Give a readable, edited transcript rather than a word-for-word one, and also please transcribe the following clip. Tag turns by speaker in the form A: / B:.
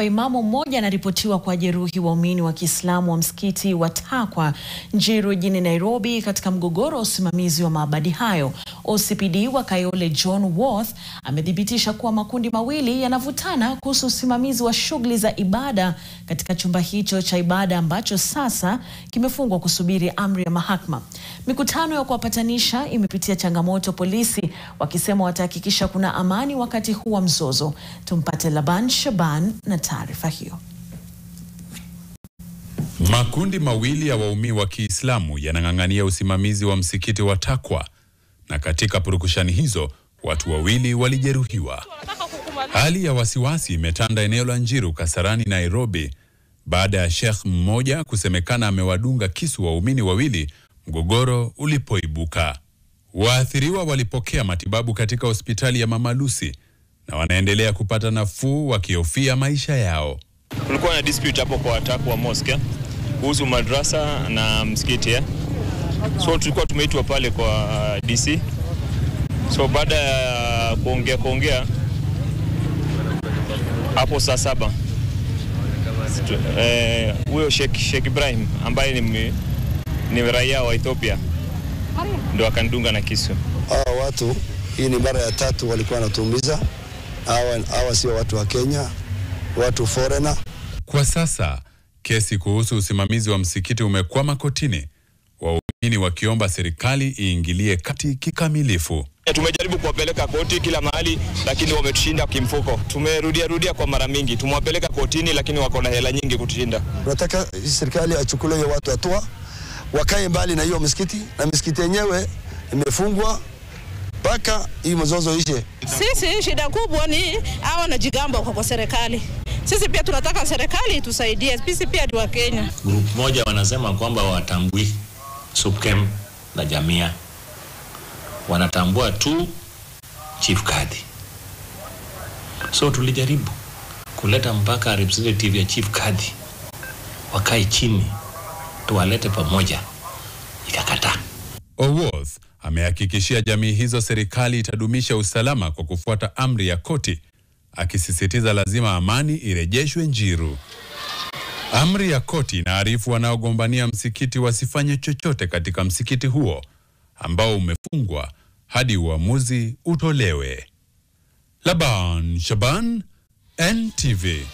A: Imamu mmoja anaripotiwa kujeruhi waumini wa Kiislamu wa msikiti wa Takwa Njiru jijini Nairobi katika mgogoro wa usimamizi wa maabadi hayo. OCPD wa Kayole John Worth amethibitisha kuwa makundi mawili yanavutana kuhusu usimamizi wa shughuli za ibada katika chumba hicho cha ibada ambacho sasa kimefungwa kusubiri amri ya mahakama. Mikutano ya kuwapatanisha imepitia changamoto, polisi wakisema watahakikisha kuna amani wakati huu wa mzozo. Tumpate Laban Shaban na taarifa hiyo.
B: Makundi mawili ya waumini wa Kiislamu yanang'ang'ania usimamizi wa msikiti wa Takwa, na katika purukushani hizo watu wawili walijeruhiwa. Hali ya wasiwasi imetanda eneo la Njiru, Kasarani, Nairobi baada ya Sheikh mmoja kusemekana amewadunga kisu waumini wawili mgogoro ulipoibuka. Waathiriwa walipokea matibabu katika hospitali ya Mama Lucy na wanaendelea kupata nafuu wakihofia maisha yao.
C: Kulikuwa na dispute hapo kwa Takwa Mosque kuhusu madrasa na msikiti. So tulikuwa tumeitwa pale kwa DC. So baada ya kuongea hapo saa 7 huyo Sheikh Ibrahim ambaye ni raia wa Ethiopia ndo akandunga na kisu.
D: Hawa watu, hii ni mara ya 3 walikuwa wanatuumiza. Hawa sio watu wa Kenya, watu foreigner.
B: Kwa sasa kesi kuhusu usimamizi wa msikiti umekwama kotini, waumini wakiomba serikali iingilie kati kikamilifu.
C: Tumejaribu kuwapeleka koti kila mahali lakini wametushinda kimfuko. Tumerudia kwa mara mingi. Tumewapeleka kotini lakini wako na hela nyingi kutushinda.
D: Tunataka serikali achukulie watu hatua, wakae mbali na hiyo msikiti, na msikiti yenyewe imefungwa mpaka hii mzozo ishe.
E: Sisi shida kubwa ni hawa wanajigamba kwa serikali. Sisi pia tunataka serikali itusaidie. Sisi pia ni wa Kenya.
F: Group moja wanasema kwamba watambui SUPKEM na Jamia. Wanatambua tu Chief Kadhi. So tulijaribu kuleta mpaka representative ya Chief Kadhi wakae chini tuwalete pamoja, ikakataa.
B: Owoth amehakikishia jamii hizo serikali itadumisha usalama kwa kufuata amri ya koti, akisisitiza lazima amani irejeshwe Njiru. Amri ya koti inaarifu wanaogombania msikiti wasifanye chochote katika msikiti huo ambao umefungwa hadi uamuzi utolewe. Laban Shaban, NTV.